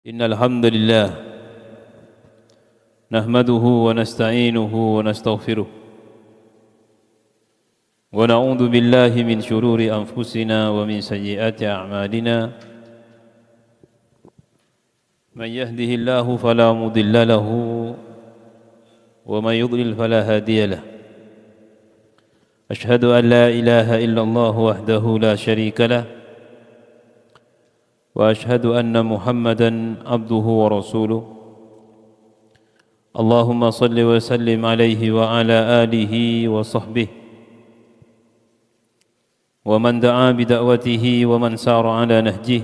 إن الحمد لله نحمده ونستعينه ونستغفره ونعوذ بالله من شرور أنفسنا ومن سيئات أعمالنا من يهده الله فلا مضل له ومن يضلل فلا هادي له أشهد أن لا إله إلا الله وحده لا شريك له وأشهد أن محمدًا عبده ورسوله اللهم صل وسلم عليه وعلى آله وصحبه ومن دعا بدعوته ومن سار على نهجه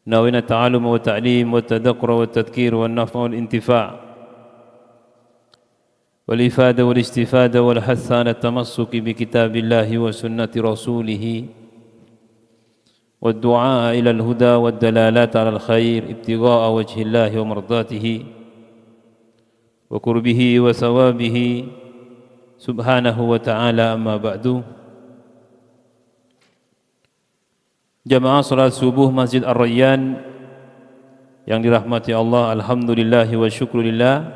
نوينا التعلم والتعليم والتذكر والتذكير والنفع والانتفاع والإفادة والاستفادة والحث على التمسك بكتاب الله وسنة رسوله والدعاء إلى الهدى والدلالات على الخير ابتغاء وجه الله ومرضاته وقربه وثوابه سبحانه وتعالى أما بعد. Jamaah salat subuh Masjid Ar-Rayyan yang dirahmati Allah, alhamdulillah wa syukurillah.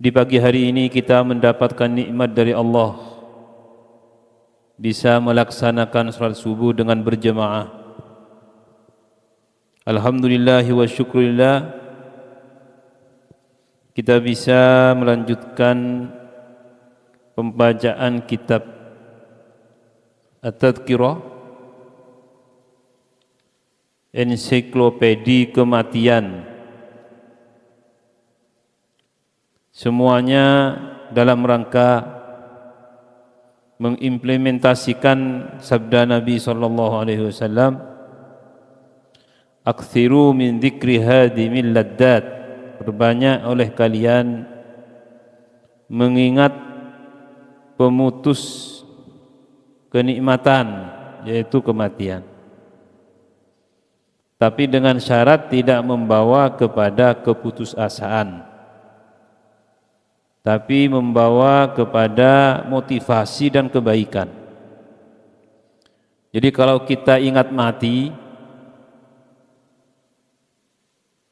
Di pagi hari ini kita mendapatkan nikmat dari Allah, bisa melaksanakan salat subuh dengan berjamaah. Alhamdulillah wa syukurillah, kita bisa melanjutkan pembacaan kitab At-Tadhkirah, ensiklopedi kematian, semuanya dalam rangka mengimplementasikan sabda Nabi sallallahu alaihi wasallam, "Aktsiru min dzikri hadimil laddat." Berbanyak oleh kalian mengingat pemutus kenikmatan, yaitu kematian. Tapi dengan syarat tidak membawa kepada keputusasaan, tapi membawa kepada motivasi dan kebaikan. Jadi kalau kita ingat mati,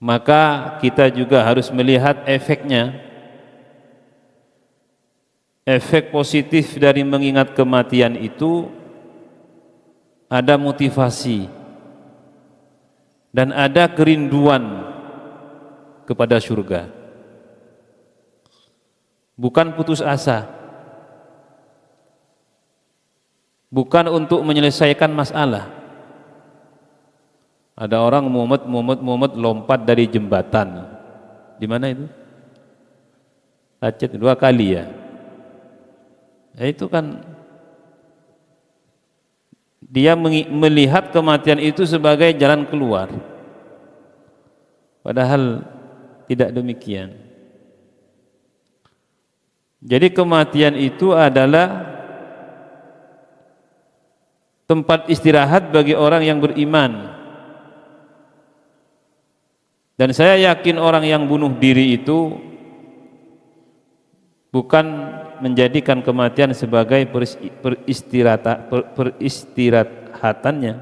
maka kita juga harus melihat efeknya. Efek positif dari mengingat kematian itu ada motivasi dan ada kerinduan kepada surga. Bukan putus asa, bukan untuk menyelesaikan masalah. Ada orang mumet lompat dari jembatan. Di mana itu? Aceh 2 kali ya. Ya itu kan dia melihat kematian itu sebagai jalan keluar. Padahal tidak demikian. Jadi kematian itu adalah tempat istirahat bagi orang yang beriman. Dan saya yakin orang yang bunuh diri itu bukan menjadikan kematian sebagai peristirahatannya,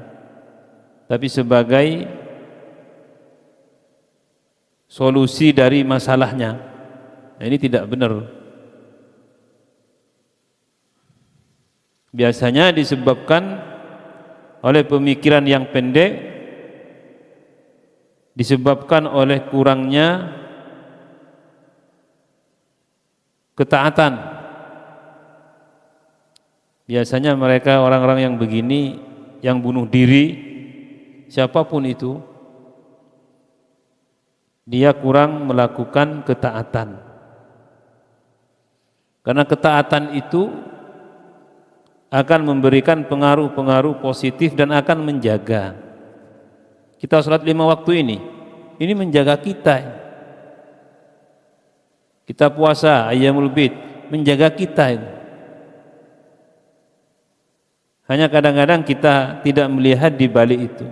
tapi sebagai solusi dari masalahnya. Nah, ini tidak benar. Biasanya disebabkan oleh pemikiran yang pendek, disebabkan oleh kurangnya ketaatan. Biasanya mereka orang-orang yang begini, yang bunuh diri, siapapun itu, dia kurang melakukan ketaatan. Karena ketaatan itu akan memberikan pengaruh-pengaruh positif dan akan menjaga. Kita sholat 5 waktu ini menjaga kita. Kita puasa Ayyamul Bid, menjaga kita. Hanya kadang-kadang kita tidak melihat di balik itu.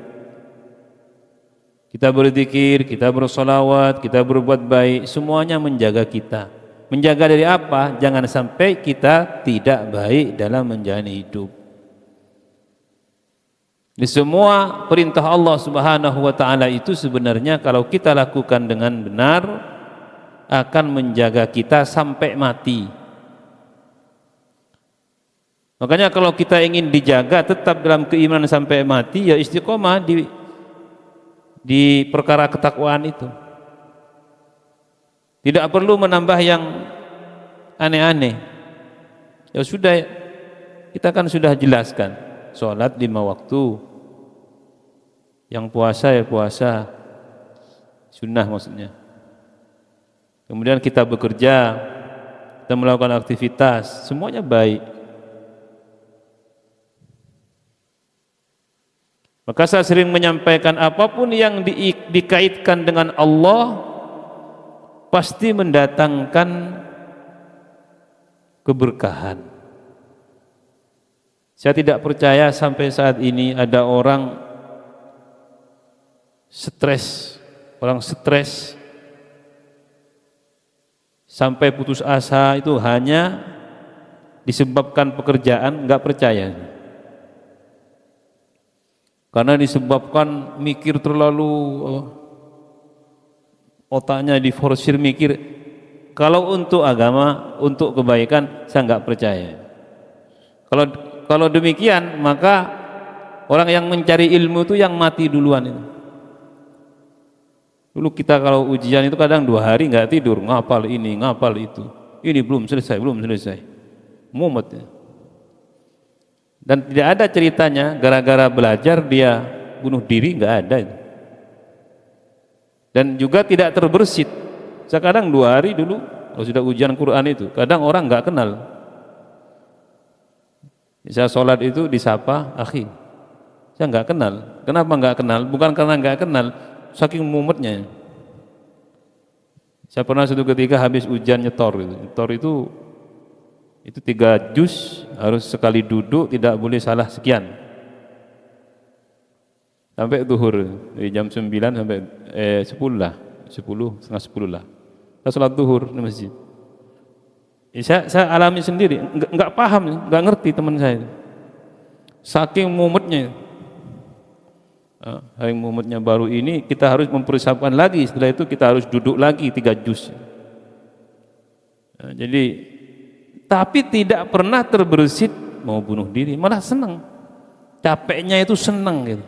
Kita berzikir, kita bersolawat, kita berbuat baik, semuanya menjaga kita. Menjaga dari apa? Jangan sampai kita tidak baik dalam menjalani hidup. Di semua perintah Allah Subhanahu wa taala itu sebenarnya kalau kita lakukan dengan benar akan menjaga kita sampai mati. Makanya kalau kita ingin dijaga tetap dalam keimanan sampai mati, ya istiqomah di perkara ketakwaan itu. Tidak perlu menambah yang aneh-aneh. Ya sudah, kita kan sudah jelaskan, sholat 5 waktu, yang puasa ya puasa, sunnah maksudnya. Kemudian kita bekerja, kita melakukan aktivitas, semuanya baik. Maka saya sering menyampaikan apapun yang dikaitkan dengan Allah pasti mendatangkan keberkahan. Saya tidak percaya sampai saat ini ada orang stres sampai putus asa itu hanya disebabkan pekerjaan, enggak percaya. Karena disebabkan mikir terlalu otaknya diforsir mikir. Kalau untuk agama, untuk kebaikan saya enggak percaya. Kalau demikian maka orang yang mencari ilmu itu yang mati duluan itu. Dulu kita kalau ujian itu kadang 2 hari enggak tidur, ngapal ini, ngapal itu. Ini belum selesai. Mumet ya. Dan tidak ada ceritanya gara-gara belajar dia bunuh diri, enggak ada itu. Dan juga tidak terbersit. Kadang 2 hari dulu kalau sudah ujian Quran itu, kadang orang enggak kenal. Saya sholat itu disapa, akhi. Saya enggak kenal. Kenapa enggak kenal? Bukan karena enggak kenal, saking mumetnya. Saya pernah suatu ketika habis ujian nyetor itu. Nyetor itu 3 juz, harus sekali duduk tidak boleh salah sekian. Sampai zuhur, dari jam 9 sampai 10 lah, 10, setengah 10 lah. Saya sholat zuhur di masjid. Saya alami sendiri, enggak paham, enggak ngerti teman saya. Saking mumetnya. Saking mumetnya baru ini kita harus mempersiapkan lagi, setelah itu kita harus duduk lagi 3 juz. Jadi tapi tidak pernah terbersit mau bunuh diri, malah senang. Capeknya itu senang gitu.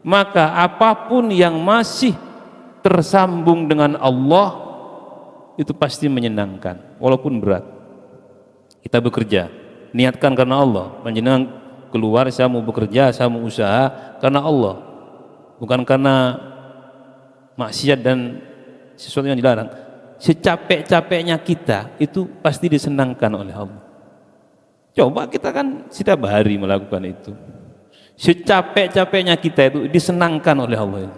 Maka apapun yang masih tersambung dengan Allah itu pasti menyenangkan, walaupun berat. Kita bekerja, niatkan karena Allah, menjenang keluar saya mau bekerja, saya mau usaha karena Allah, bukan karena maksiat dan sesuatu yang dilarang. Secapek-capeknya kita itu pasti disenangkan oleh Allah. Coba kita kan setiap hari melakukan itu. Secapek-capeknya kita itu disenangkan oleh Allah.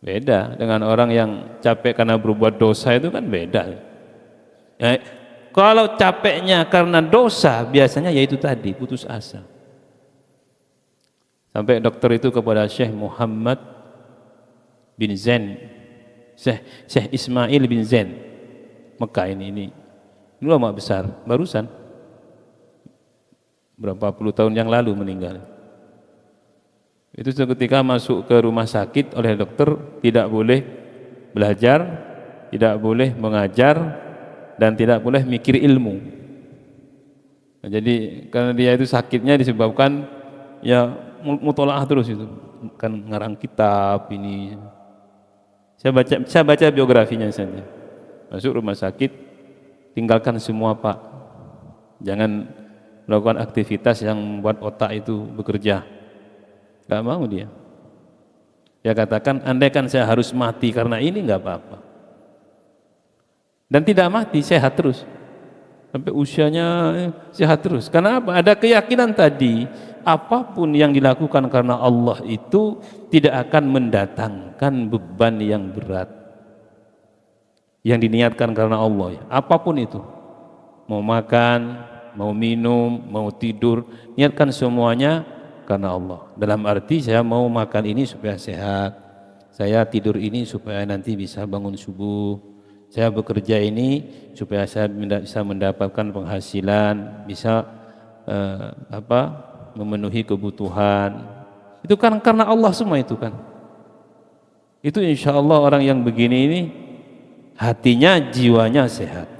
Beda dengan orang yang capek karena berbuat dosa, itu kan beda. Ya, kalau capeknya karena dosa biasanya yaitu tadi putus asa. Sampai dokter itu kepada Syekh Muhammad bin Zain, Syekh Ismail bin Zain, Mekah ini ulama besar, barusan berapa puluh tahun yang lalu meninggal. Itu ketika masuk ke rumah sakit oleh dokter, tidak boleh belajar, tidak boleh mengajar, dan tidak boleh mikir ilmu. Nah, jadi karena dia itu sakitnya disebabkan ya mutolaah terus itu, kan ngarang kitab ini. Saya baca biografinya saja. Masuk rumah sakit, tinggalkan semua Pak. Jangan melakukan aktivitas yang membuat otak itu bekerja. Gak mau dia. Dia katakan, andaikan saya harus mati karena ini nggak apa-apa. Dan tidak mati, sehat terus. Sampai usianya sehat terus. Karena apa? Ada keyakinan tadi, apapun yang dilakukan karena Allah itu tidak akan mendatangkan beban yang berat. Yang diniatkan karena Allah, apapun itu. Mau makan, mau minum, mau tidur, niatkan semuanya karena Allah. Dalam arti saya mau makan ini supaya sehat, saya tidur ini supaya nanti bisa bangun subuh, saya bekerja ini supaya saya bisa mendapatkan penghasilan, bisa memenuhi kebutuhan. Itu kan karena Allah semua itu kan. Itu insya Allah orang yang begini ini hatinya, jiwanya sehat.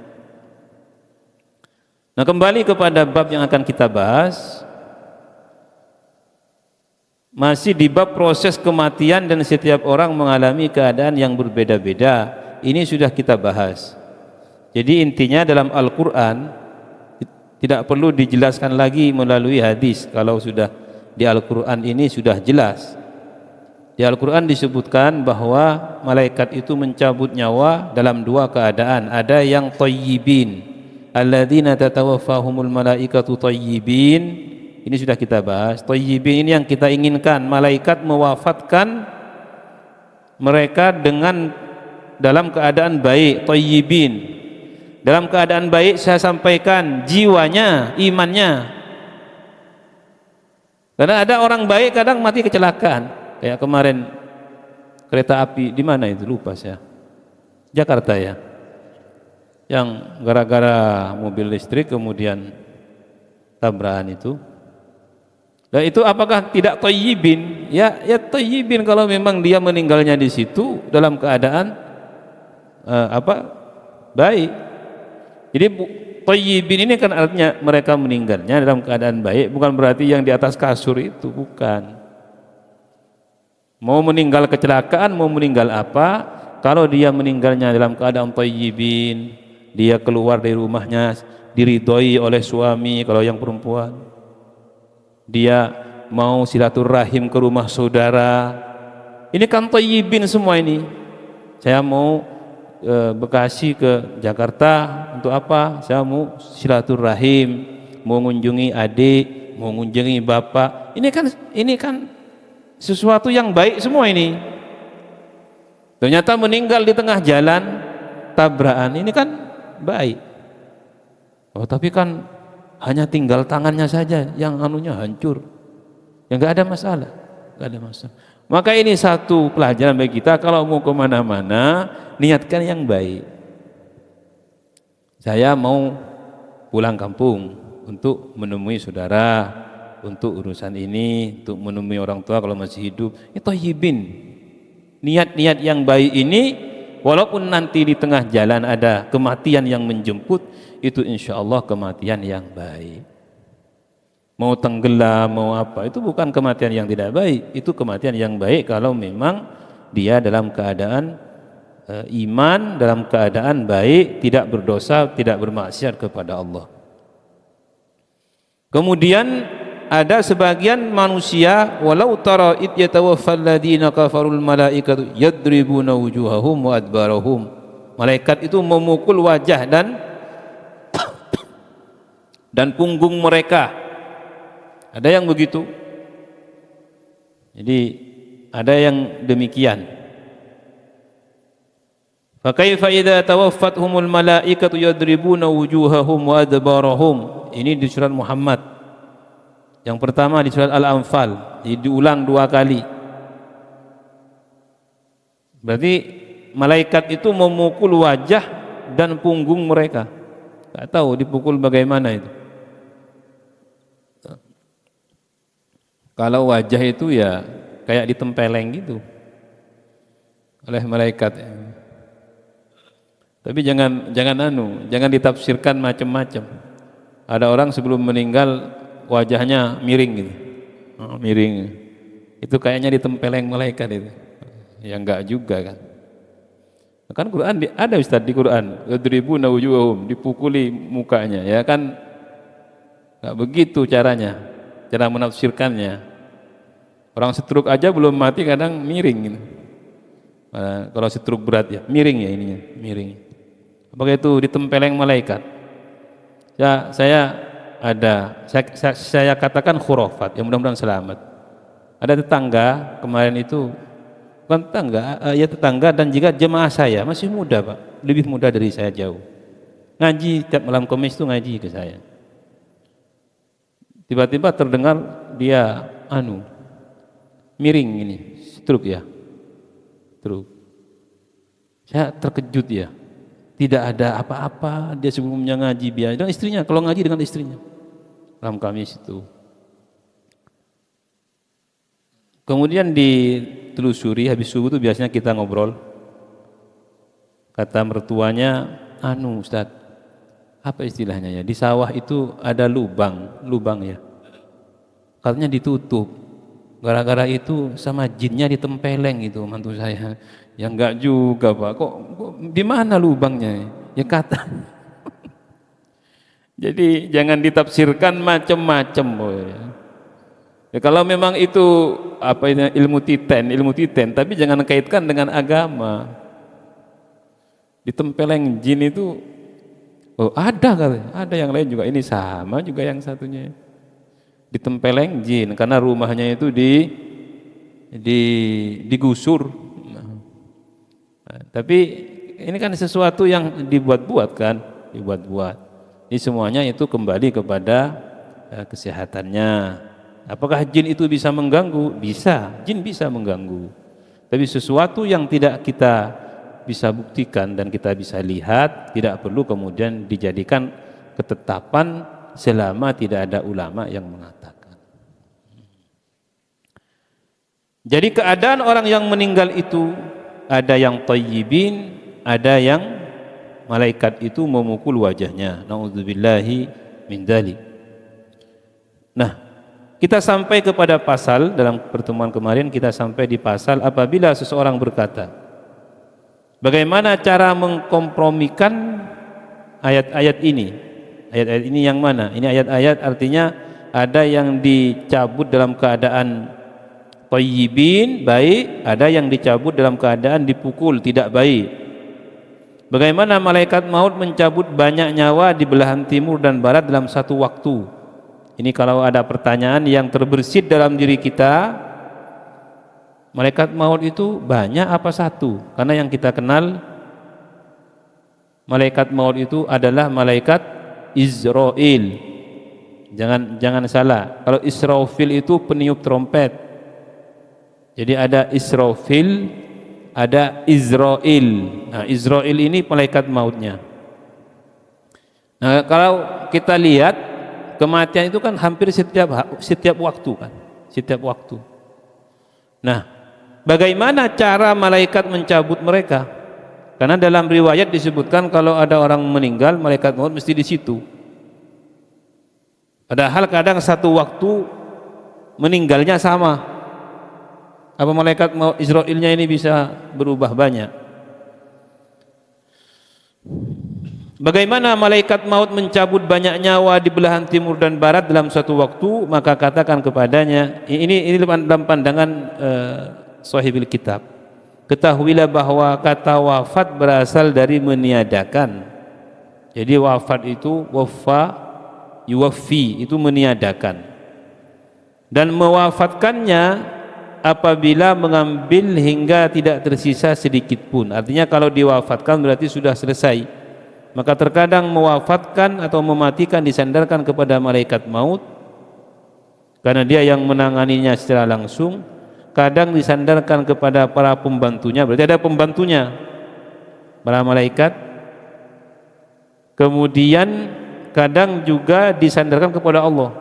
Nah, kembali kepada bab yang akan kita bahas, masih di bab proses kematian dan setiap orang mengalami keadaan yang berbeda-beda. Ini sudah kita bahas. Jadi intinya dalam Al-Quran tidak perlu dijelaskan lagi melalui hadis. Kalau sudah di Al-Quran ini sudah jelas. Di Al-Quran disebutkan bahwa malaikat itu mencabut nyawa dalam dua keadaan. Ada yang thayyibin, alladzina tatawaffahumul malaikatu thayyibin. Ini sudah kita bahas. Thayyibin ini yang kita inginkan, malaikat mewafatkan mereka dengan dalam keadaan baik, thayyibin. Dalam keadaan baik saya sampaikan jiwanya, imannya. Karena ada orang baik kadang mati kecelakaan. Kayak kemarin kereta api di mana itu lupa saya. Jakarta ya. Yang gara-gara mobil listrik kemudian tabrakan itu. Dan itu apakah tidak thayyibin? Ya thayyibin kalau memang dia meninggalnya di situ dalam keadaan baik. Jadi thayyibin ini kan artinya mereka meninggalnya dalam keadaan baik, bukan berarti yang di atas kasur itu, bukan. Mau meninggal kecelakaan, mau meninggal apa, kalau dia meninggalnya dalam keadaan thayyibin, dia keluar dari rumahnya diridhoi oleh suami kalau yang perempuan, dia mau silaturahim ke rumah saudara, ini kan thayyibin semua ini. Saya mau Bekasi ke Jakarta untuk apa? Saya mau silaturahim, mau mengunjungi adik, mau mengunjungi bapak. Ini kan sesuatu yang baik semua ini. Ternyata meninggal di tengah jalan tabrakan, ini kan baik. Oh, tapi kan hanya tinggal tangannya saja yang anunya hancur. Ya nggak ada masalah, nggak ada masalah. Maka ini satu pelajaran bagi kita, kalau mau kemana-mana niatkan yang baik. Saya mau pulang kampung untuk menemui saudara, untuk urusan ini, untuk menemui orang tua kalau masih hidup. Itu thayyibin. Niat-niat yang baik ini, walaupun nanti di tengah jalan ada kematian yang menjemput, itu insya Allah kematian yang baik. Mau tenggelam, mau apa, itu bukan kematian yang tidak baik, itu kematian yang baik kalau memang dia dalam keadaan iman, dalam keadaan baik, tidak berdosa, tidak bermaksiat kepada Allah. Kemudian ada sebagian manusia, walau tara id yatawaffal ladina kafarul malaikatu yadribuna wujuhahum wa adbarahum. Malaikat itu memukul wajah dan punggung mereka. Ada yang begitu. Jadi ada yang demikian. Fa kaifa idza tawaffathumul malaikatu yadribuna wujuhahum wa adbarahum. Ini di surat Muhammad. Yang pertama di surat Al-Anfal, diulang 2 kali. Berarti malaikat itu memukul wajah dan punggung mereka. Tak tahu dipukul bagaimana itu. Kalau wajah itu ya kayak ditempeleng gitu oleh malaikat. Tapi jangan ditafsirkan macam-macam. Ada orang sebelum meninggal wajahnya miring gitu. Miring. Itu kayaknya ditempeleng malaikat itu. Ya enggak juga kan. Kan Quran ada Ustaz di Quran, yadribuna wujuhahum, dipukuli mukanya, ya kan enggak begitu caranya. Cara menafsirkannya. Orang stroke aja belum mati kadang miring gitu. Kalau stroke berat ya, miring ya ininya, miring. Apakah itu ditempeleng malaikat? Ya, saya katakan khurafat, yang mudah-mudahan selamat. Ada tetangga kemarin itu, bukan tetangga dan juga jemaah saya, masih muda Pak, lebih muda dari saya jauh. Ngaji tiap malam Kamis itu ngaji ke saya. Tiba-tiba terdengar dia miring ini, stroke ya, stroke. Saya terkejut ya, tidak ada apa-apa, dia sebelumnya ngaji biasa dengan istrinya, kalau ngaji dengan istrinya malam Kamis itu. Kemudian ditelusuri, habis subuh itu biasanya kita ngobrol. Kata mertuanya, Ustaz, apa istilahnya ya? Di sawah itu ada lubang ya. Katanya ditutup. Gara-gara itu sama jinnya ditempeleng itu mantu saya. Ya enggak juga, Pak. Kok di mana lubangnya? Ya kata. Jadi jangan ditafsirkan macam-macam, boy. Ya, kalau memang itu ilmu titen, tapi jangan kaitkan dengan agama. Ditempeleng jin itu ada yang lain juga, ini sama juga yang satunya. Ditempeleng jin karena rumahnya itu digusur. Tapi ini kan sesuatu yang dibuat-buat kan, Ini semuanya itu kembali kepada kesehatannya. Apakah jin itu bisa mengganggu? Bisa, jin bisa mengganggu. Tapi sesuatu yang tidak kita bisa buktikan dan kita bisa lihat, tidak perlu kemudian dijadikan ketetapan selama tidak ada ulama yang mengatakan. Jadi keadaan orang yang meninggal itu ada yang thayyibin, ada yang malaikat itu memukul wajahnya. Nauzubillahi min dzalik. Nah, kita sampai kepada pasal, dalam pertemuan kemarin kita sampai di pasal apabila seseorang berkata, bagaimana cara mengkompromikan ayat-ayat ini? Ayat-ayat ini yang mana? Ini ayat-ayat artinya ada yang dicabut dalam keadaan thayyibin, baik, ada yang dicabut dalam keadaan dipukul, tidak baik. Bagaimana malaikat maut mencabut banyak nyawa di belahan timur dan barat dalam satu waktu? Ini kalau ada pertanyaan yang terbersit dalam diri kita, malaikat maut itu banyak apa satu? Karena yang kita kenal malaikat maut itu adalah malaikat Israel. Jangan salah. Kalau Israfil itu peniup trompet. Jadi ada Israfil, ada Israel. Nah, Israel ini malaikat mautnya. Nah, kalau kita lihat kematian itu kan hampir setiap waktu kan, setiap waktu. Nah, bagaimana cara malaikat mencabut mereka? Karena dalam riwayat disebutkan kalau ada orang meninggal, malaikat maut mesti di situ. Padahal kadang satu waktu meninggalnya sama. Apa malaikat maut Israilnya ini bisa berubah banyak? Bagaimana malaikat maut mencabut banyak nyawa di belahan timur dan barat dalam suatu waktu? Maka katakan kepadanya, ini dalam pandangan sahibil kitab, ketahuilah bahwa kata wafat berasal dari meniadakan. Jadi wafat itu wafa yuwaffi, itu meniadakan, dan mewafatkannya apabila mengambil hingga tidak tersisa sedikit pun. Artinya kalau diwafatkan berarti sudah selesai. Maka terkadang mewafatkan atau mematikan disandarkan kepada malaikat maut karena dia yang menanganinya secara langsung. Kadang disandarkan kepada para pembantunya, berarti ada pembantunya, para malaikat. Kemudian kadang juga disandarkan kepada Allah.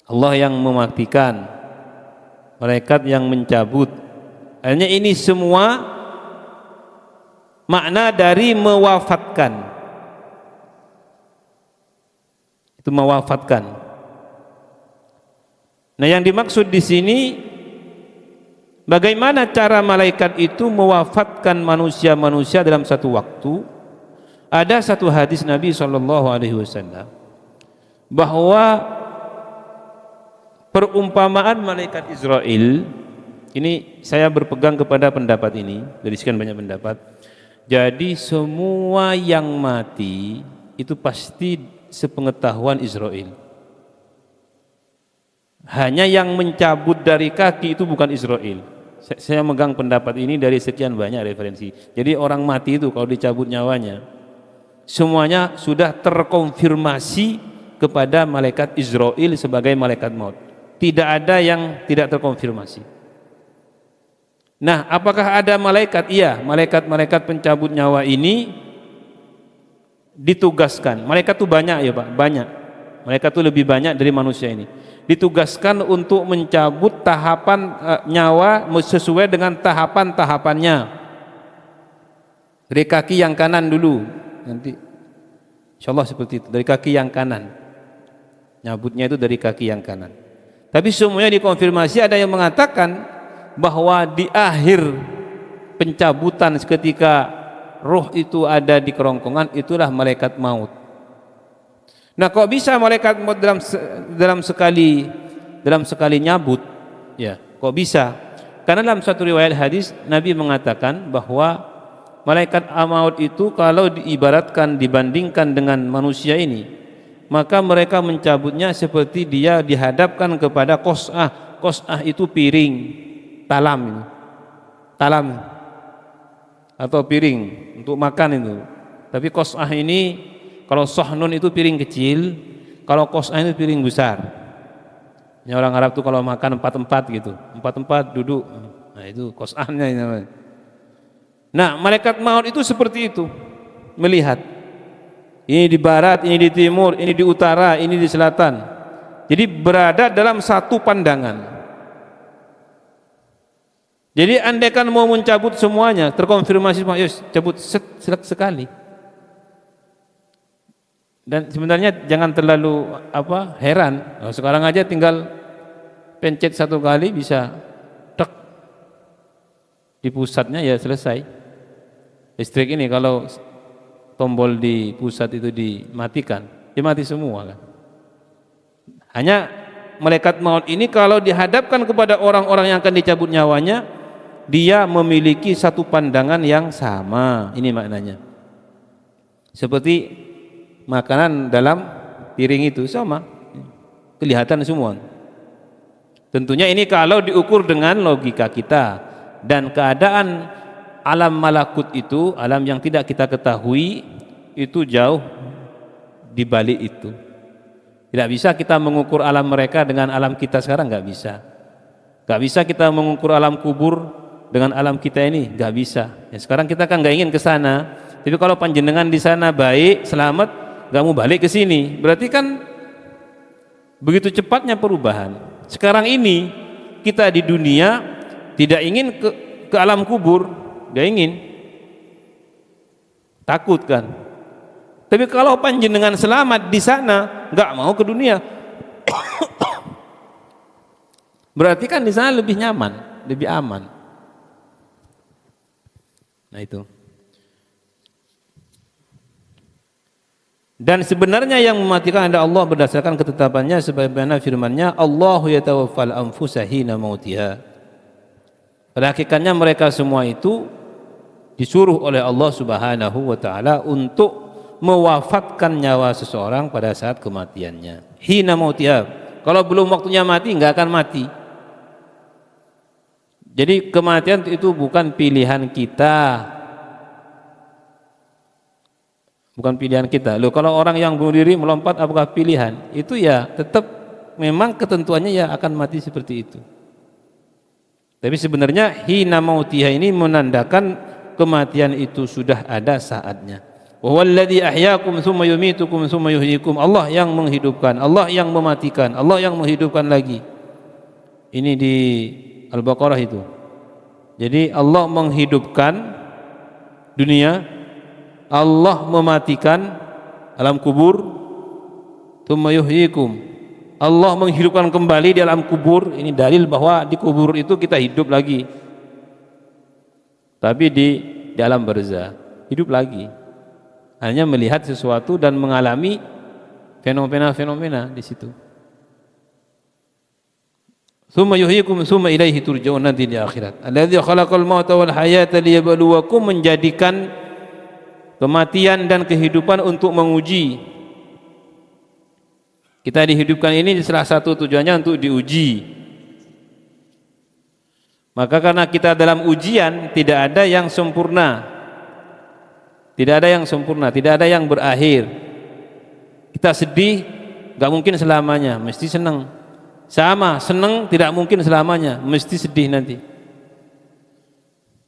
Allah yang mematikan, malaikat yang mencabut. Hanya ini semua makna dari mewafatkan. Itu mewafatkan. Nah, yang dimaksud di sini bagaimana cara malaikat itu mewafatkan manusia-manusia dalam satu waktu? Ada satu hadis Nabi SAW bahwa perumpamaan malaikat Israel ini, saya berpegang kepada pendapat ini dari sekian banyak pendapat. Jadi semua yang mati itu pasti sepengetahuan Israel. Hanya yang mencabut dari kaki itu bukan Israel. Saya megang pendapat ini dari sekian banyak referensi. Jadi orang mati itu kalau dicabut nyawanya, semuanya sudah terkonfirmasi kepada malaikat Israel sebagai malaikat maut. Tidak ada yang tidak terkonfirmasi. Nah, apakah ada malaikat? Iya, malaikat-malaikat pencabut nyawa ini ditugaskan. Malaikat itu banyak ya Pak, banyak. Malaikat itu lebih banyak dari manusia ini. ditugaskan untuk mencabut tahapan nyawa sesuai dengan tahapan-tahapannya. Dari kaki yang kanan dulu, nanti insyaallah seperti itu, dari kaki yang kanan. Nyabutnya itu dari kaki yang kanan. Tapi semuanya dikonfirmasi, ada yang mengatakan bahwa di akhir pencabutan ketika roh itu ada di kerongkongan, itulah malaikat maut. Nah, kok bisa malaikat maut dalam sekali nyabut? Ya, kok bisa? Karena dalam satu riwayat hadis Nabi mengatakan bahwa malaikat maut itu kalau diibaratkan, dibandingkan dengan manusia ini, maka mereka mencabutnya seperti dia dihadapkan kepada qas'ah. Qas'ah itu piring, talam atau piring untuk makan itu. Tapi qas'ah ini, kalau sahnun itu piring kecil, kalau qas'ah itu piring besar. Ini orang Arab tuh kalau makan 4 tempat gitu, 4 tempat duduk. Nah, itu qas'ahnya ini namanya. Nah, malaikat maut itu seperti itu, melihat ini di barat, ini di timur, ini di utara, ini di selatan. Jadi berada dalam satu pandangan. Jadi andaikan mau mencabut semuanya, terkonfirmasi semua, yus cabut sekali. Dan sebenarnya jangan terlalu heran. Nah, sekarang aja tinggal pencet 1 kali bisa tek di pusatnya, ya selesai. Listrik ini kalau tombol di pusat itu dimatikan, dia mati semua kan. Hanya malaikat maut ini kalau dihadapkan kepada orang-orang yang akan dicabut nyawanya, dia memiliki satu pandangan yang sama. Ini maknanya. Seperti makanan dalam piring itu sama, kelihatan semua. Tentunya ini kalau diukur dengan logika kita, dan keadaan alam malakut itu, alam yang tidak kita ketahui, itu jauh di balik itu. Tidak bisa kita mengukur alam mereka dengan alam kita sekarang, nggak bisa. Nggak bisa kita mengukur alam kubur dengan alam kita ini, nggak bisa. Ya, sekarang kita kan nggak ingin ke sana. Tapi kalau panjenengan di sana baik, selamat, nggak mau balik ke sini, berarti kan begitu cepatnya perubahan. Sekarang ini kita di dunia tidak ingin ke alam kubur, nggak ingin, takut kan. Tapi kalau panjenengan selamat di sana, nggak mau ke dunia, berarti kan di sana lebih nyaman, lebih aman. Nah itu. Dan sebenarnya yang mematikan adalah Allah berdasarkan ketetapannya, sebagaimana firman-Nya, Allahu yatawaffal anfusa hina mautiha. Pada hakikatnya mereka semua itu disuruh oleh Allah Subhanahu wa taala untuk mewafatkan nyawa seseorang pada saat kematiannya. Hina mautiha. Kalau belum waktunya mati, enggak akan mati. Jadi kematian itu bukan pilihan kita. Bukan pilihan kita. Loh, kalau orang yang bunuh diri melompat apakah pilihan? Itu ya tetap memang ketentuannya ya akan mati seperti itu. Tapi sebenarnya hina mautiha ini menandakan kematian itu sudah ada saatnya. Wa huwallazi ahyaakum tsumma yumitukum tsumma yuhyikum. Allah yang menghidupkan, Allah yang mematikan, Allah yang menghidupkan lagi. Ini di Al-Baqarah itu. Jadi Allah menghidupkan dunia, Allah mematikan alam kubur, tsumma yuhyikum. Allah menghidupkan kembali di alam kubur. Ini dalil bahwa di kubur itu kita hidup lagi. Tapi di alam barzah hidup lagi. Hanya melihat sesuatu dan mengalami fenomena-fenomena di situ. Tsumma yuhyikum tsumma ilaihi turja'un, nanti di akhirat. Alladzi khalaqal mauta wal hayata liyabluwakum, menjadikan kematian dan kehidupan untuk menguji. Kita dihidupkan ini salah satu tujuannya untuk diuji. Maka karena kita dalam ujian, tidak ada yang sempurna. Tidak ada yang sempurna, tidak ada yang berakhir. Kita sedih, gak mungkin selamanya, mesti senang. Sama, senang tidak mungkin selamanya, mesti sedih nanti.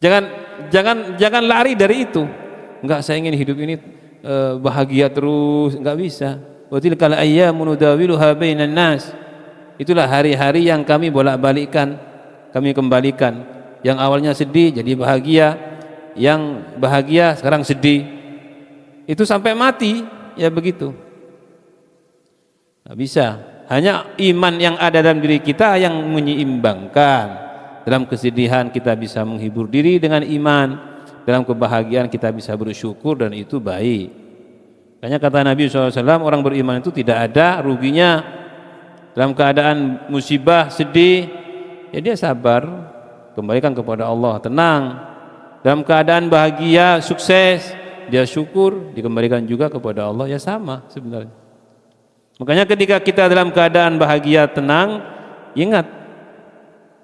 Jangan lari dari itu. Enggak, saya ingin hidup ini bahagia terus, enggak bisa. Wa tilkal ayyamu nudawiluha bainan nas. Itulah hari-hari yang kami bolak-balikkan, kami kembalikan. Yang awalnya sedih jadi bahagia, yang bahagia sekarang sedih. Itu sampai mati, ya begitu. Nggak bisa. Hanya iman yang ada dalam diri kita yang menyeimbangkan. Dalam kesedihan kita bisa menghibur diri dengan iman, dalam kebahagiaan kita bisa bersyukur, dan itu baik. Makanya kata Nabi SAW, orang beriman itu tidak ada ruginya. Dalam keadaan musibah, sedih, ya dia sabar, kembalikan kepada Allah, tenang. Dalam keadaan bahagia, sukses, dia syukur, dikembalikan juga kepada Allah, ya sama sebenarnya. Makanya ketika kita dalam keadaan bahagia, tenang, ingat,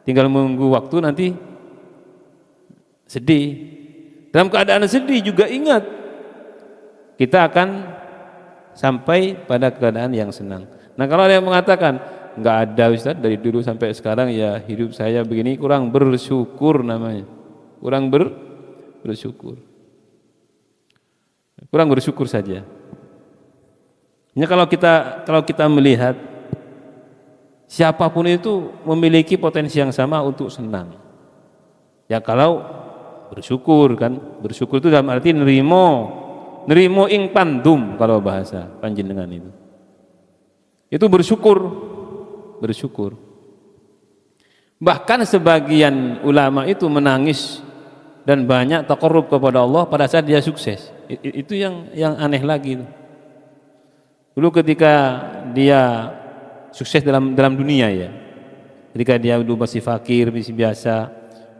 tinggal menunggu waktu nanti sedih. Dalam keadaan sedih juga ingat, kita akan sampai pada keadaan yang senang. Nah, kalau ada yang mengatakan nggak ada Ustaz, dari dulu sampai sekarang ya hidup saya begini, kurang bersyukur namanya. Kurang bersyukur. Kurang bersyukur saja. Ini kalau kita melihat siapapun itu memiliki potensi yang sama untuk senang. Ya kalau bersyukur kan, bersyukur itu dalam arti nerimo ing pandum kalau bahasa panjenengan itu. Itu bersyukur. Bahkan sebagian ulama itu menangis dan banyak taqarrub kepada Allah pada saat dia sukses. Itu yang aneh lagi itu. Dulu ketika dia sukses dalam dunia ya, ketika dia dulu masih fakir, masih biasa,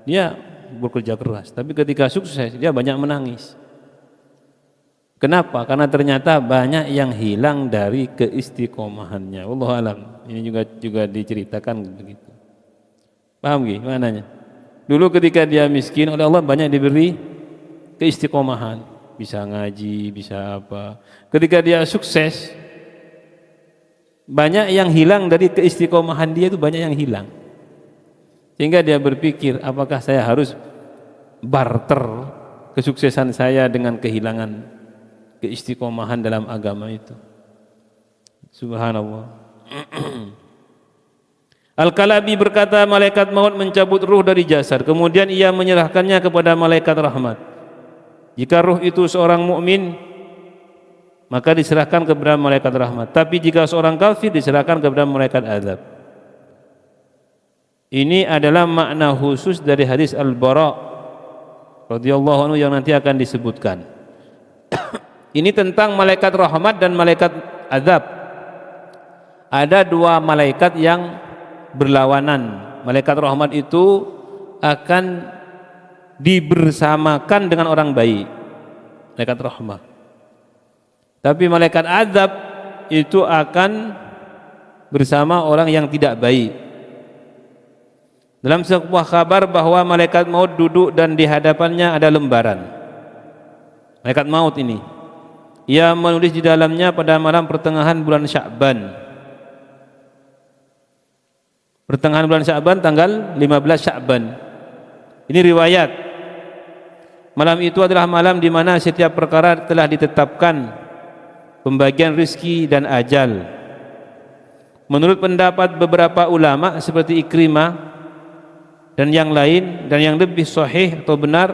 dia bekerja keras. Tapi ketika sukses dia banyak menangis. Kenapa? Karena ternyata banyak yang hilang dari keistiqomahannya. Wallahu alam. Ini juga diceritakan begitu. Paham gimana? Dulu ketika dia miskin, oleh Allah banyak diberi keistiqomahan, bisa ngaji, bisa apa. Ketika dia sukses, banyak yang hilang dari keistiqomahan dia, itu banyak yang hilang. Sehingga dia berpikir, apakah saya harus barter kesuksesan saya dengan kehilangan keistiqomahan dalam agama itu. Subhanallah. Al-Kalabi berkata, malaikat maut mencabut ruh dari jasad, kemudian ia menyerahkannya kepada malaikat rahmat. Jika ruh itu seorang mukmin, maka diserahkan kepada malaikat rahmat. Tapi jika seorang kafir, diserahkan kepada malaikat azab. Ini adalah makna khusus dari hadis Al-Bara radhiyallahu anhu yang nanti akan disebutkan. Ini tentang malaikat rahmat dan malaikat azab. Ada dua malaikat yang berlawanan. Malaikat rahmat itu akan dibersamakan dengan orang baik, malaikat rahmat. Tapi malaikat azab itu akan bersama orang yang tidak baik. Dalam sebuah kabar bahwa malaikat maut duduk dan di hadapannya ada lembaran. Malaikat maut ini, ia menulis di dalamnya pada malam pertengahan bulan Sya'ban. Pertengahan bulan Sya'ban, tanggal 15 Sya'ban. Ini riwayat. Malam itu adalah malam di mana setiap perkara telah ditetapkan, pembagian rezeki dan ajal. Menurut pendapat beberapa ulama seperti Ikrimah dan yang lain, dan yang lebih sahih atau benar,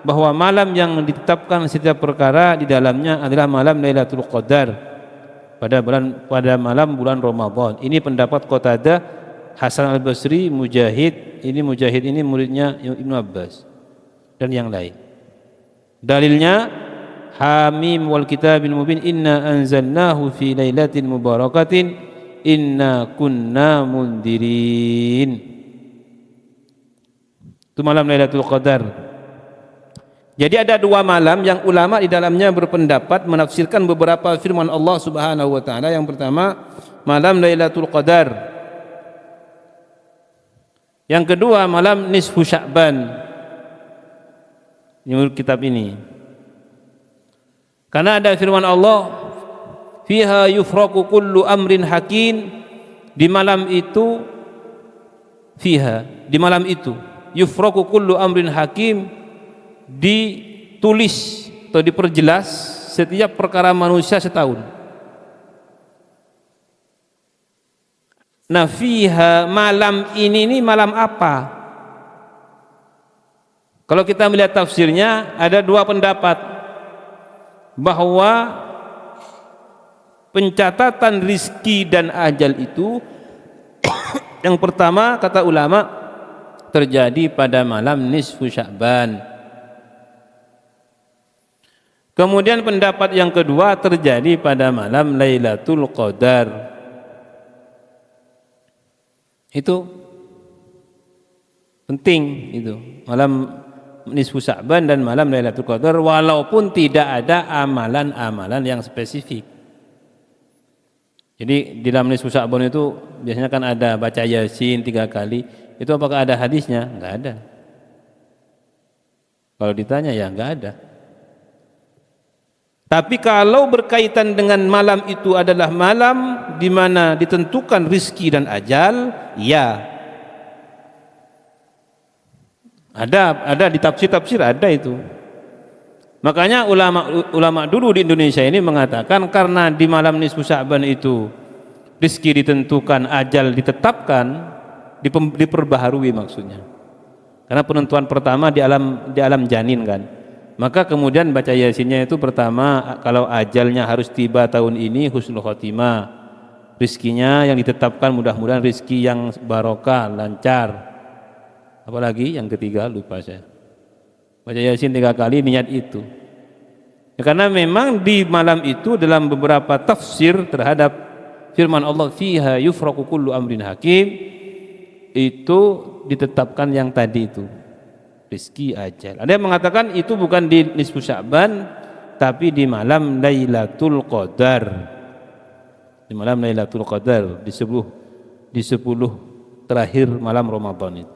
bahwa malam yang ditetapkan setiap perkara di dalamnya adalah malam Lailatul Qadar, pada malam bulan Ramadan. Ini pendapat Qatadah, Hasan Al-Basri, Mujahid ini muridnya Ibnu Abbas dan yang lain. Dalilnya Hamim wal kitabil mubin, inna anzalnahu fi lailatin mubarakatin inna kunna mundirin. Itu malam Lailatul Qadar. Jadi ada dua malam yang ulama di dalamnya berpendapat menafsirkan beberapa firman Allah Subhanahu wa taala. Yang pertama, malam Lailatul Qadar. Yang kedua, malam nisfu Sya'ban. Ini menurut kitab ini. Karena ada firman Allah, fiha yufraqu kullu amrin hakim. Di malam itu, di malam itu yufraqu kullu amrin hakim, ditulis atau diperjelas setiap perkara manusia setahun. Nah, fiha, malam ini malam apa? Kalau kita melihat tafsirnya ada dua pendapat, bahwa pencatatan rizki dan ajal itu yang pertama kata ulama terjadi pada malam nisfu Sya'ban. Kemudian pendapat yang kedua terjadi pada malam Lailatul Qadar. Itu penting, itu malam nisfu Sya'ban dan malam Lailatul Qadar, walaupun tidak ada amalan-amalan yang spesifik. Jadi di dalam nisfu Sya'ban itu biasanya kan ada baca Yasin 3 kali. Itu apakah ada hadisnya? Enggak ada. Kalau ditanya ya enggak ada. Tapi kalau berkaitan dengan malam itu adalah malam di mana ditentukan rizki dan ajal, ya. Ada di tafsir-tafsir ada itu. Makanya ulama dulu di Indonesia ini mengatakan karena di malam nisfu Sya'ban itu rizki ditentukan, ajal ditetapkan, diperbaharui maksudnya. Karena penentuan pertama di alam janin kan. Maka kemudian baca Yasinnya itu pertama kalau ajalnya harus tiba tahun ini husnul khotimah. Rizkinya yang ditetapkan mudah-mudahan rizki yang barokah, lancar. Apalagi yang ketiga lupa saya. Baca Yasin 3 kali niat itu. Ya, karena memang di malam itu dalam beberapa tafsir terhadap firman Allah fiha yufraqu kullu amrin hakim itu ditetapkan yang tadi itu rizki ajal. Ada yang mengatakan itu bukan di nisfu Sya'ban tapi di malam Lailatul Qadar. Di malam Lailatul Qadar di 10 terakhir malam Ramadan itu.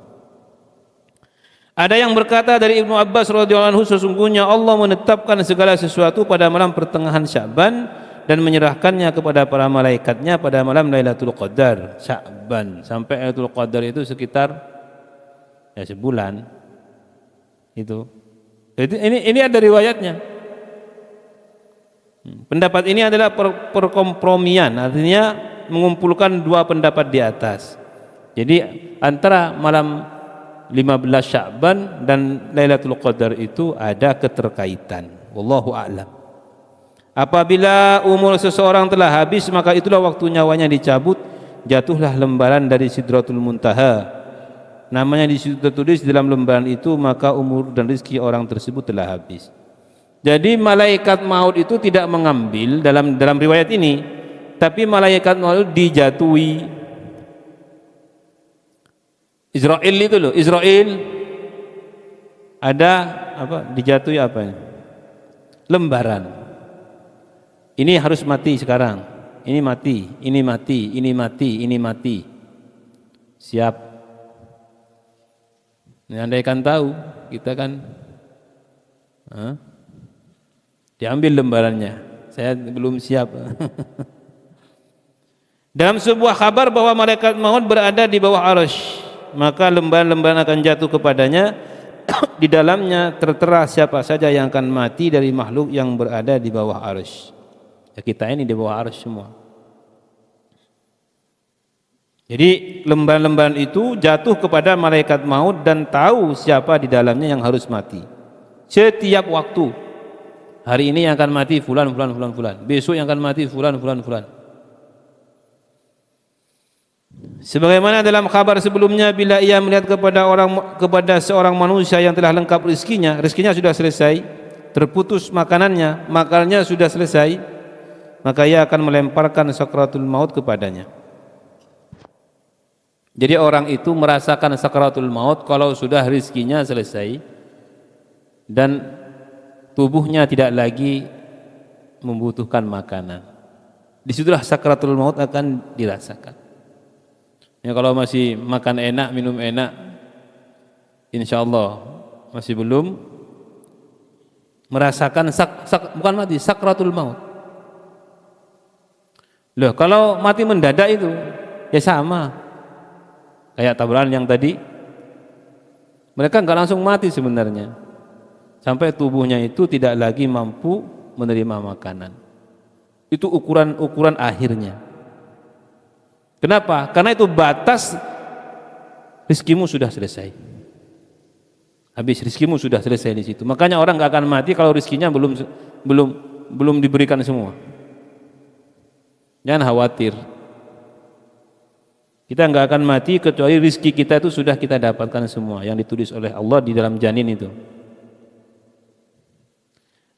Ada yang berkata dari Ibnu Abbas radhiyallahu anhu, sesungguhnya Allah menetapkan segala sesuatu pada malam pertengahan Sya'ban dan menyerahkannya kepada para malaikatnya pada malam Lailatul Qadar Sya'ban. Sampai Lailatul Qadar itu sekitar ya sebulan itu. Jadi ini ada riwayatnya. Pendapat ini adalah perkompromian, artinya mengumpulkan dua pendapat di atas. Jadi antara malam 15 Sya'ban dan Lailatul Qadar itu ada keterkaitan. Wallahu a'lam. Apabila umur seseorang telah habis, maka itulah waktu nyawanya dicabut, jatuhlah lembaran dari Sidratul Muntaha. Namanya di situ tertulis dalam lembaran itu, maka umur dan rezeki orang tersebut telah habis. Jadi malaikat maut itu tidak mengambil dalam riwayat ini, tapi malaikat maut dijatuhi. Israel itu loh, Israel ada apa? Dijatuhi apa ini? Lembaran. Ini harus mati sekarang. Ini mati, ini mati, ini mati, ini mati. Siap. Ini andaikan tahu, kita kan diambil lembarannya. Saya belum siap. Dalam sebuah kabar bahwa malaikat maut berada di bawah arsy, maka lembaran-lembaran akan jatuh kepadanya. Di dalamnya tertera siapa saja yang akan mati dari makhluk yang berada di bawah arsy. Ya, kita ini di bawah arsy semua. Jadi lembaran-lembaran itu jatuh kepada malaikat maut dan tahu siapa di dalamnya yang harus mati. Setiap waktu. Hari ini yang akan mati fulan. Besok yang akan mati fulan. Sebagaimana dalam kabar sebelumnya, bila ia melihat kepada seorang manusia yang telah lengkap rezekinya sudah selesai, terputus makanannya sudah selesai, maka ia akan melemparkan sakratul maut kepadanya. Jadi orang itu merasakan sakratul maut kalau sudah rezekinya selesai dan tubuhnya tidak lagi membutuhkan makanan. Disitulah sakratul maut akan dirasakan. Ya, kalau masih makan enak, minum enak, insya Allah masih belum merasakan bukan mati, sakratul maut. Loh, kalau mati mendadak itu ya sama kayak tabrakan yang tadi, mereka enggak langsung mati sebenarnya, sampai tubuhnya itu tidak lagi mampu menerima makanan. Itu ukuran akhirnya. Kenapa? Karena itu batas rizkimu sudah selesai. Habis rizkimu sudah selesai di situ. Makanya orang nggak akan mati kalau rizkinya belum diberikan semua. Jangan khawatir. Kita nggak akan mati kecuali rizki kita itu sudah kita dapatkan semua yang ditulis oleh Allah di dalam janin itu.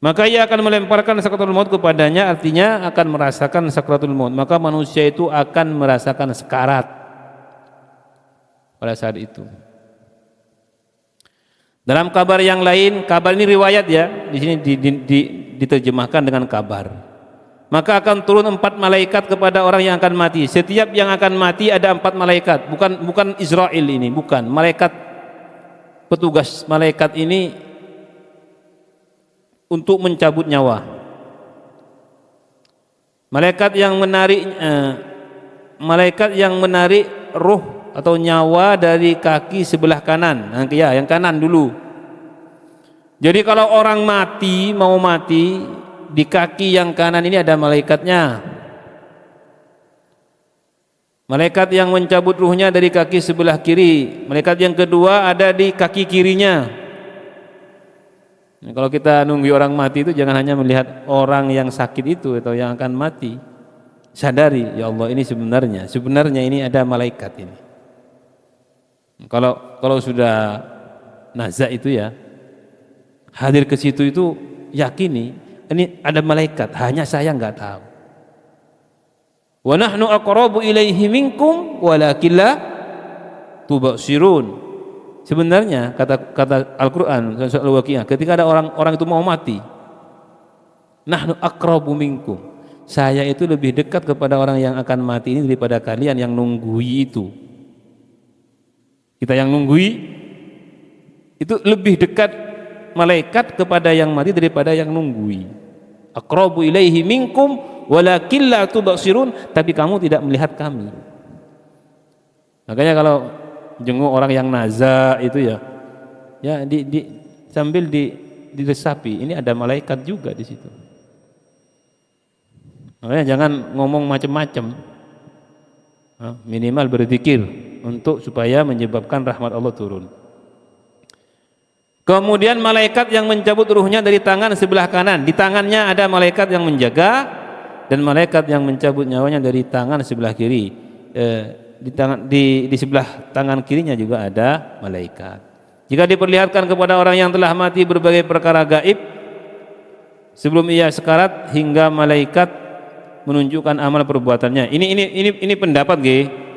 Maka ia akan melemparkan sakratul maut kepadanya, artinya akan merasakan sakratul maut. Maka manusia itu akan merasakan sekarat pada saat itu. Dalam kabar yang lain, kabar ini riwayat ya, di sini diterjemahkan dengan kabar. Maka akan turun 4 malaikat kepada orang yang akan mati. Setiap yang akan mati ada 4 malaikat, bukan Israel ini, bukan. Malaikat, petugas malaikat ini untuk mencabut nyawa. Malaikat yang menarik ruh atau nyawa dari kaki sebelah kanan. Nah, ya, yang kanan dulu. Jadi kalau orang mau mati, di kaki yang kanan ini ada malaikatnya. Malaikat yang mencabut ruhnya dari kaki sebelah kiri. Malaikat yang kedua ada di kaki kirinya. Nah, kalau kita nunggu orang mati itu jangan hanya melihat orang yang sakit itu atau yang akan mati. Sadari, ya Allah, ini sebenarnya ini ada malaikat ini. Kalau sudah nazak itu ya, hadir ke situ itu yakini ini ada malaikat, hanya saya nggak tahu. Wa nahnu aqrabu ilaihi minkum walakin la tubsirun. Sebenarnya kata Al-Qur'an surah Al-Waqiah, ketika ada orang itu mau mati, nahnu aqrabu minkum. Saya itu lebih dekat kepada orang yang akan mati ini daripada kalian yang nunggui itu. Kita yang nunggui itu lebih dekat malaikat kepada yang mati daripada yang nunggui. Aqrabu ilaihi minkum walakin la tubsirun, tapi kamu tidak melihat kami. Makanya kalau jenguk orang yang nazak itu ya sambil diresapi, ini ada malaikat juga di situ. Makanya jangan ngomong macam-macam. Minimal berzikir untuk supaya menyebabkan rahmat Allah turun. Kemudian malaikat yang mencabut ruhnya dari tangan sebelah kanan, di tangannya ada malaikat yang menjaga, dan malaikat yang mencabut nyawanya dari tangan sebelah kiri. Di sebelah tangan kirinya juga ada malaikat. Jika diperlihatkan kepada orang yang telah mati berbagai perkara gaib sebelum ia sekarat, hingga malaikat menunjukkan amal perbuatannya. Ini pendapat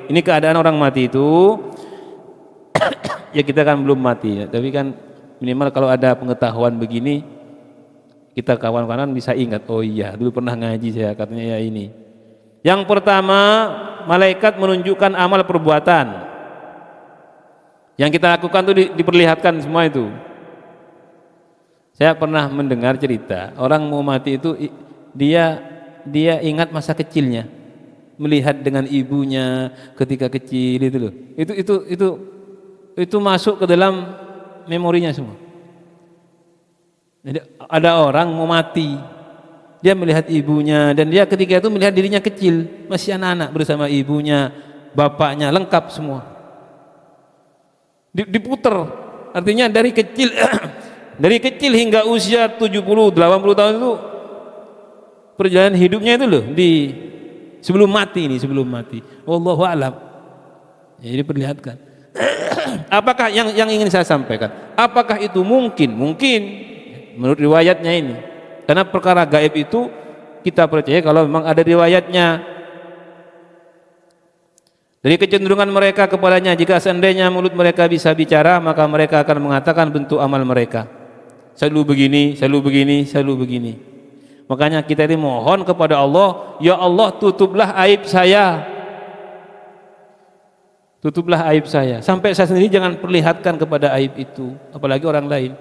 ini keadaan orang mati itu. Ya kita kan belum mati ya, tapi kan minimal kalau ada pengetahuan begini, kita kawan-kawan bisa ingat, oh iya dulu pernah ngaji saya, katanya ya ini. Yang pertama, malaikat menunjukkan amal perbuatan yang kita lakukan itu diperlihatkan semua itu. Saya pernah mendengar cerita orang mau mati itu dia ingat masa kecilnya, melihat dengan ibunya ketika kecil itu loh. Itu masuk ke dalam memorinya semua. Jadi ada orang mau mati, dia melihat ibunya, dan dia ketika itu melihat dirinya kecil, masih anak-anak bersama ibunya, bapaknya, lengkap semua. Diputer, artinya dari kecil dari kecil hingga usia 70-80 tahun itu perjalanan hidupnya itu loh, sebelum mati. Wallahu a'lam. Jadi diperlihatkan. Apakah yang ingin saya sampaikan? Apakah itu mungkin? Mungkin menurut riwayatnya ini. Karena perkara gaib itu kita percaya kalau memang ada riwayatnya. Dari kecenderungan mereka kepadanya, jika seandainya mulut mereka bisa bicara, maka mereka akan mengatakan bentuk amal mereka. Selalu begini. Makanya kita ini mohon kepada Allah, ya Allah tutuplah aib saya. Tutuplah aib saya. Sampai saya sendiri jangan perlihatkan kepada aib itu, apalagi orang lain.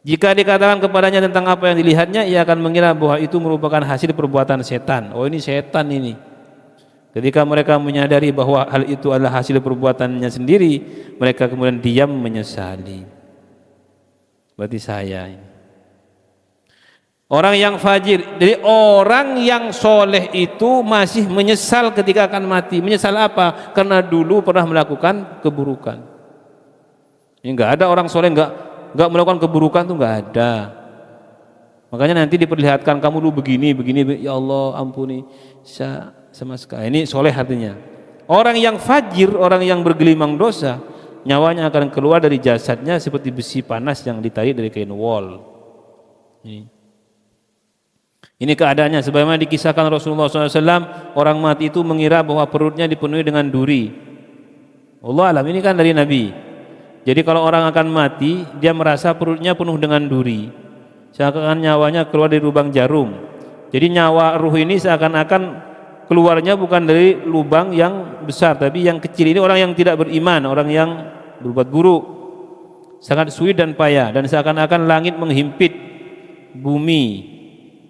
Jika dikatakan kepadanya tentang apa yang dilihatnya, ia akan mengira bahwa itu merupakan hasil perbuatan setan. Oh, ini setan ini. Ketika mereka menyadari bahwa hal itu adalah hasil perbuatannya sendiri, mereka kemudian diam menyesali. Berarti saya ini. Orang yang fajir, jadi orang yang soleh itu masih menyesal ketika akan mati. Menyesal apa? Karena dulu pernah melakukan keburukan. Ini nggak ada orang soleh nggak melakukan keburukan tuh nggak ada. Makanya nanti diperlihatkan kamu dulu begini, ya Allah ampuni saya sama sekali. Ini soleh artinya. Orang yang fajir, orang yang bergelimang dosa, nyawanya akan keluar dari jasadnya seperti besi panas yang ditarik dari kain wol. Ini keadaannya sebagaimana dikisahkan Rasulullah SAW, orang mati itu mengira bahwa perutnya dipenuhi dengan duri. Allah alam, ini kan dari Nabi. Jadi kalau orang akan mati, dia merasa perutnya penuh dengan duri, seakan-akan nyawanya keluar dari lubang jarum. Jadi nyawa ruh ini seakan-akan keluarnya bukan dari lubang yang besar, tapi yang kecil. Ini orang yang tidak beriman, orang yang berbuat buruk, sangat sulit dan payah, dan seakan-akan langit menghimpit bumi,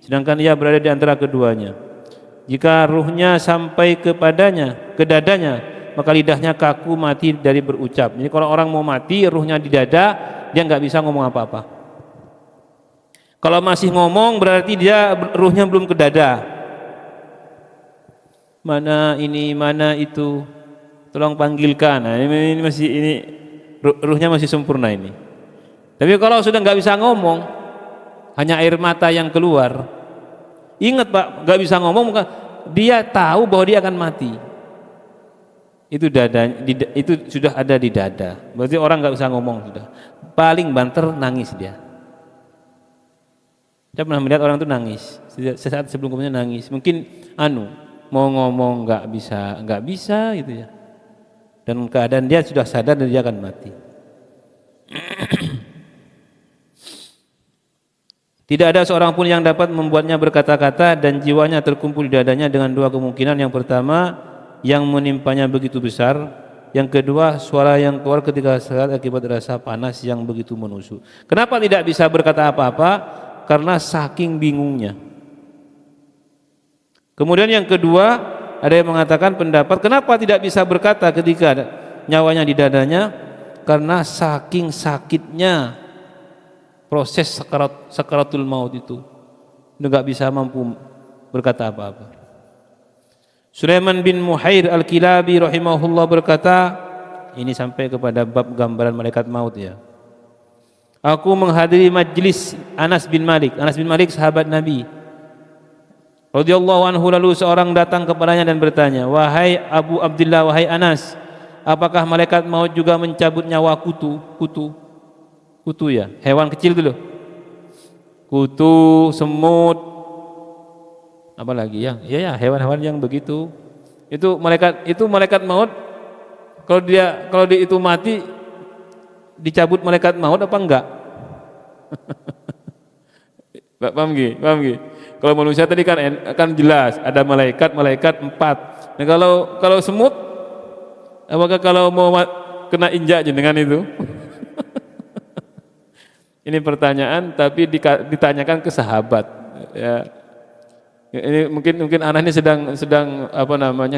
sedangkan ia berada di antara keduanya. Jika ruhnya sampai ke dadanya, maka lidahnya kaku mati dari berucap. Jadi kalau orang mau mati, ruhnya di dada, dia nggak bisa ngomong apa-apa. Kalau masih ngomong berarti dia ruhnya belum ke dada. Mana ini, mana itu, tolong panggilkan. Nah, ini masih ruhnya masih sempurna ini. Tapi kalau sudah nggak bisa ngomong, hanya air mata yang keluar. Ingat Pak, nggak bisa ngomong, dia tahu bahwa dia akan mati. Itu itu sudah ada di dada. Berarti orang nggak bisa ngomong sudah. Paling banter nangis dia. Saya pernah melihat orang itu nangis. Sesaat sebelum kemudian nangis. Mungkin mau ngomong nggak bisa gitu ya. Dan keadaan dia sudah sadar dan dia akan mati. Tidak ada seorang pun yang dapat membuatnya berkata-kata dan jiwanya terkumpul di dadanya dengan dua kemungkinan. Yang pertama, yang menimpanya begitu besar. Yang kedua, suara yang keluar ketika saat akibat rasa panas yang begitu menusuk. Kenapa tidak bisa berkata apa-apa? Karena saking bingungnya. Kemudian yang kedua, ada yang mengatakan pendapat kenapa tidak bisa berkata ketika nyawanya di dadanya? Karena saking sakitnya proses sakaratul maut itu, nggak bisa mampu berkata apa-apa. Sulaiman bin Muhair al-Kilabi rahimahullah berkata, ini sampai kepada bab gambaran malaikat maut ya. Aku menghadiri majlis Anas bin Malik. Anas bin Malik sahabat Nabi radhiyallahu anhu, lalu seorang datang kepadanya dan bertanya, wahai Abu Abdullah, wahai Anas, apakah malaikat maut juga mencabut nyawa kutu ya, hewan kecil dulu, kutu, semut, apa lagi ya hewan-hewan yang begitu. Itu malaikat maut, kalau dia itu mati dicabut malaikat maut apa enggak? Paham gak? Kalau manusia tadi kan jelas ada malaikat 4. Nah kalau semut, apakah kalau mau kena injak jenengan itu? Ini pertanyaan tapi ditanyakan ke sahabat ya. Ini mungkin anak ini sedang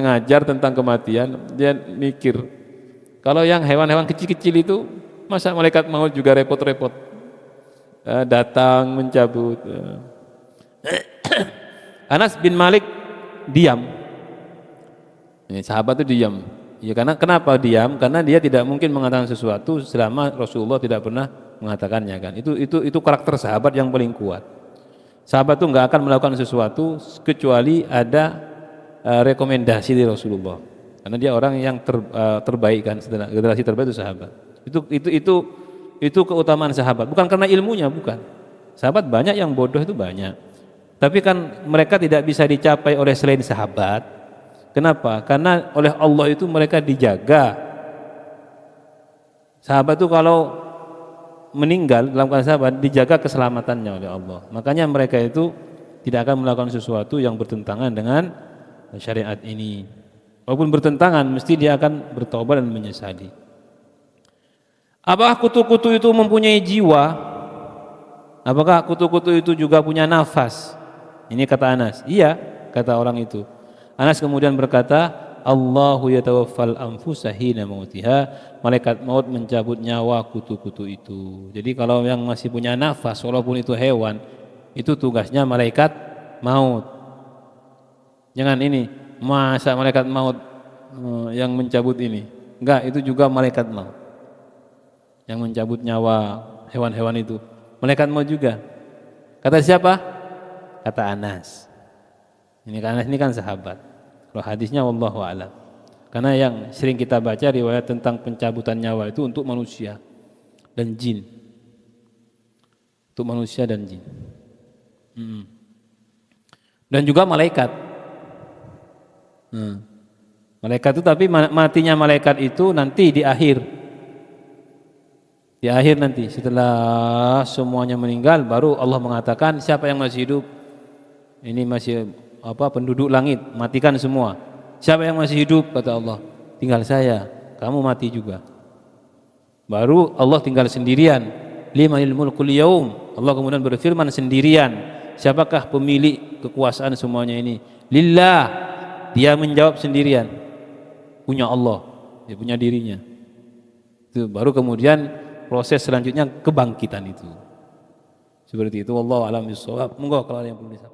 ngajar tentang kematian. Dia mikir, kalau yang hewan-hewan kecil-kecil itu masa malaikat maut juga repot-repot datang mencabut. Anas bin Malik diam. Ini sahabat itu diam. Ya karena kenapa diam? Karena dia tidak mungkin mengatakan sesuatu selama Rasulullah tidak pernah mengatakannya kan. Itu karakter sahabat yang paling kuat. Sahabat itu nggak akan melakukan sesuatu kecuali ada rekomendasi dari Rasulullah. Karena dia orang yang terbaik kan, generasi terbaik itu sahabat. Itu keutamaan sahabat. Bukan karena ilmunya, bukan. Sahabat banyak yang bodoh itu banyak. Tapi kan mereka tidak bisa dicapai oleh selain sahabat. Kenapa? Karena oleh Allah itu mereka dijaga. Sahabat itu kalau meninggal dalam keadaan sahabat dijaga keselamatannya oleh Allah. Makanya mereka itu tidak akan melakukan sesuatu yang bertentangan dengan syariat ini. Walaupun bertentangan, mesti dia akan bertobat dan menyesali. Apakah kutu-kutu itu mempunyai jiwa? Apakah kutu-kutu itu juga punya nafas? Ini kata Anas. Iya, kata orang itu. Anas kemudian berkata, Allahu yatawaffal anfusa hina mautiha, malaikat maut mencabut nyawa kutu-kutu itu. Jadi kalau yang masih punya nafas, walaupun itu hewan, Itu tugasnya malaikat maut. Jangan ini, masa malaikat maut yang mencabut ini. Enggak, itu juga malaikat maut yang mencabut nyawa hewan-hewan itu. Malaikat maut juga. Kata siapa? Kata Anas. Ini Anas ini kan sahabat. Kalau hadisnya wallahu a'lam. Karena yang sering kita baca riwayat tentang pencabutan nyawa itu untuk manusia dan jin. Untuk manusia dan jin. Dan juga malaikat. Malaikat itu, tapi matinya malaikat itu nanti di akhir. Di akhir nanti setelah semuanya meninggal baru Allah mengatakan siapa yang masih hidup. Ini masih penduduk langit, matikan semua. Siapa yang masih hidup? Kata Allah, tinggal saya, kamu mati juga. Baru Allah tinggal sendirian. Limanil mulkul yaum. Allah kemudian berfirman sendirian. Siapakah pemilik kekuasaan semuanya ini? Lillah. Dia menjawab sendirian. Punya Allah, dia punya dirinya. Itu baru kemudian proses selanjutnya kebangkitan itu. Seperti itu. Wallahu a'lam bishawab. Monggo kalau ada yang perlu disampaikan.